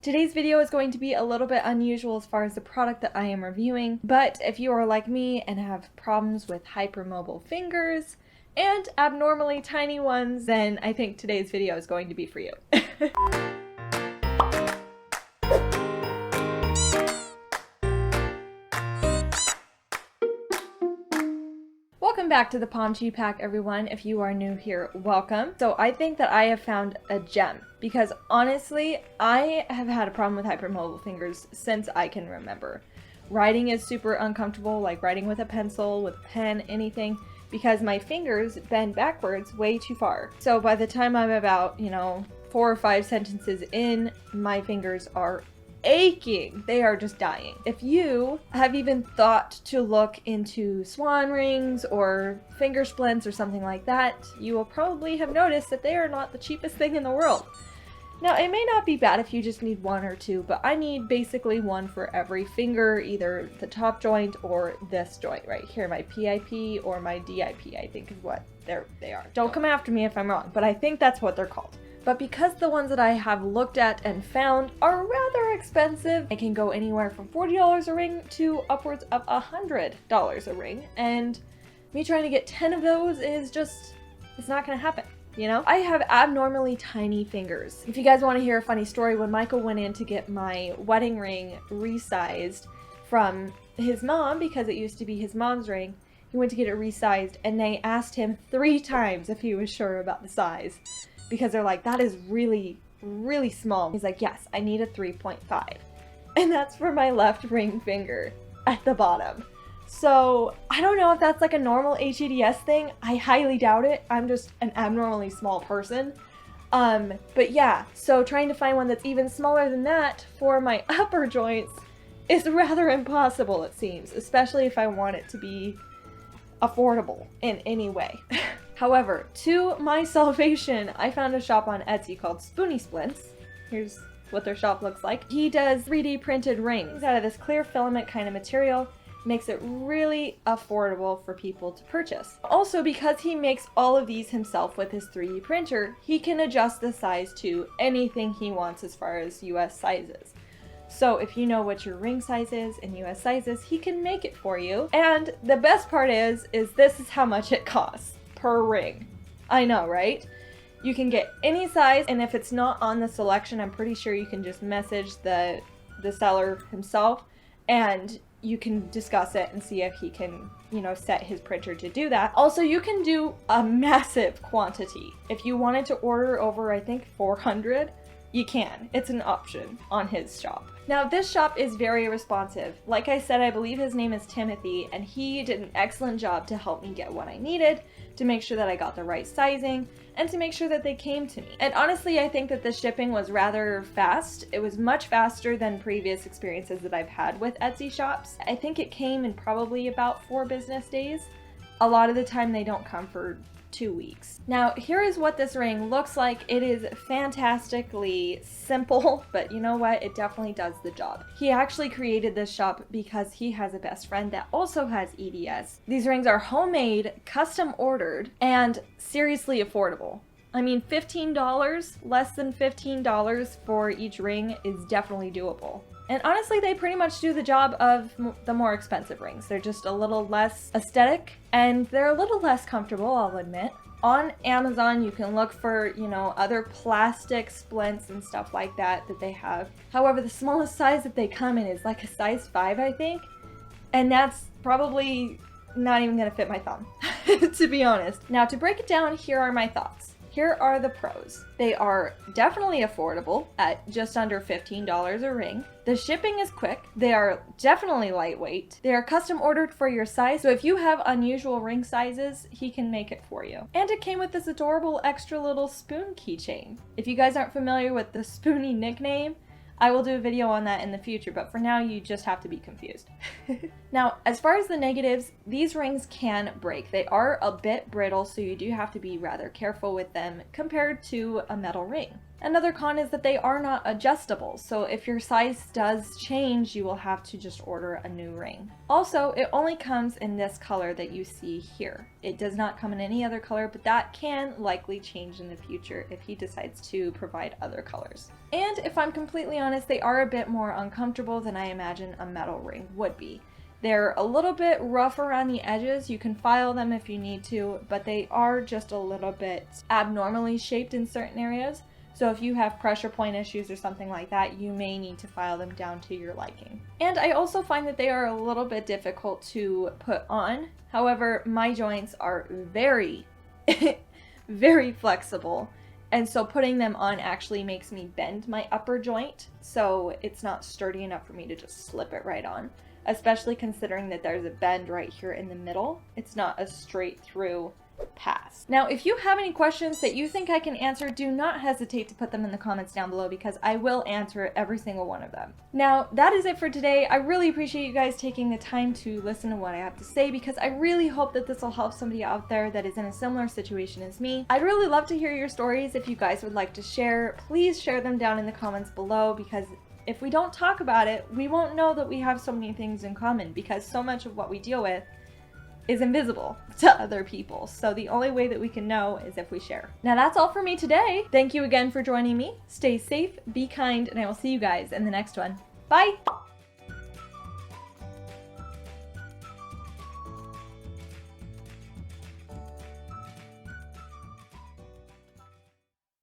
Today's video is going to be a little bit unusual as far as the product that I am reviewing, but if you are like me and have problems with hypermobile fingers and abnormally tiny ones, then I think today's video is going to be for you. Welcome back to the Pomchi pack, everyone. If you are new here, welcome. So I think that I have found a gem because honestly, I have had a problem with hypermobile fingers since I can remember. Writing is super uncomfortable, like writing with a pencil, with a pen, anything, because my fingers bend backwards way too far. So by the time I'm about, 4 or 5 sentences in, my fingers are aching. They are just dying. If you have even thought to look into swan rings or finger splints or something like that, you will probably have noticed that they are not the cheapest thing in the world. Now, it may not be bad if you just need one or two, but I need basically one for every finger, either the top joint or this joint right here, my PIP or my DIP, I think is what they are. Don't come after me if I'm wrong, but I think that's what they're called. But because the ones that I have looked at and found are rather expensive, it can go anywhere from $40 a ring to upwards of $100 a ring, and me trying to get 10 of those is just, it's not gonna happen. I have abnormally tiny fingers. If you guys want to hear a funny story, when Michael went in to get my wedding ring resized from his mom, because it used to be his mom's ring, he went to get it resized and they asked him 3 times if he was sure about the size. Because they're like, that is really, really small. He's like, yes, I need a 3.5. And that's for my left ring finger at the bottom. So I don't know if that's like a normal hEDS thing. I highly doubt it. I'm just an abnormally small person. But yeah, so trying to find one that's even smaller than that for my upper joints is rather impossible, it seems, especially if I want it to be affordable in any way. However, to my salvation, I found a shop on Etsy called Spoonie Splints. Here's what their shop looks like. He does 3D printed rings out of this clear filament kind of material. Makes it really affordable for people to purchase. Also, because he makes all of these himself with his 3D printer, he can adjust the size to anything he wants as far as US sizes. So if you know what your ring size is in US sizes, he can make it for you. And the best part is this is how much it costs per ring. I know, right? You can get any size, and if it's not on the selection, I'm pretty sure you can just message the seller himself and you can discuss it and see if he can, set his printer to do that. Also, you can do a massive quantity. If you wanted to order over, I think, 400, you can. It's an option on his shop. Now, this shop is very responsive. Like I said, I believe his name is Timothy, and he did an excellent job to help me get what I needed, to make sure that I got the right sizing, and to make sure that they came to me. And honestly, I think that the shipping was rather fast. It was much faster than previous experiences that I've had with Etsy shops. I think it came in probably about 4 business days. A lot of the time they don't come for 2 weeks. Now, here is what this ring looks like. It is fantastically simple, but you know what? It definitely does the job. He actually created this shop because he has a best friend that also has EDS. These rings are homemade, custom ordered, and seriously affordable. I mean, $15, less than $15 for each ring is definitely doable. And honestly, they pretty much do the job of the more expensive rings. They're just a little less aesthetic, and they're a little less comfortable, I'll admit. On Amazon, you can look for, other plastic splints and stuff like that they have. However, the smallest size that they come in is like a size 5, I think. And that's probably not even gonna fit my thumb, to be honest. Now, to break it down, here are my thoughts. Here are the pros. They are definitely affordable at just under $15 a ring. The shipping is quick. They are definitely lightweight. They are custom ordered for your size, so if you have unusual ring sizes, he can make it for you. And it came with this adorable extra little spoon keychain. If you guys aren't familiar with the Spoonie nickname, I will do a video on that in the future, but for now you just have to be confused. Now, as far as the negatives, these rings can break. They are a bit brittle, so you do have to be rather careful with them compared to a metal ring. Another con is that they are not adjustable, so if your size does change, you will have to just order a new ring. Also, it only comes in this color that you see here. It does not come in any other color, but that can likely change in the future if he decides to provide other colors. And if I'm completely honest, they are a bit more uncomfortable than I imagine a metal ring would be. They're a little bit rough around the edges. You can file them if you need to, but they are just a little bit abnormally shaped in certain areas. So if you have pressure point issues or something like that, you may need to file them down to your liking. And I also find that they are a little bit difficult to put on. However, my joints are very, very flexible. And so putting them on actually makes me bend my upper joint. So it's not sturdy enough for me to just slip it right on. Especially considering that there's a bend right here in the middle. It's not a straight through pass. Now, if you have any questions that you think I can answer, do not hesitate to put them in the comments down below because I will answer every single one of them. Now, that is it for today. I really appreciate you guys taking the time to listen to what I have to say because I really hope that this will help somebody out there that is in a similar situation as me. I'd really love to hear your stories. If you guys would like to share, please share them down in the comments below because if we don't talk about it, we won't know that we have so many things in common because so much of what we deal with is invisible to other people. So the only way that we can know is if we share. Now that's all for me today. Thank you again for joining me. Stay safe, be kind, and I will see you guys in the next one. Bye!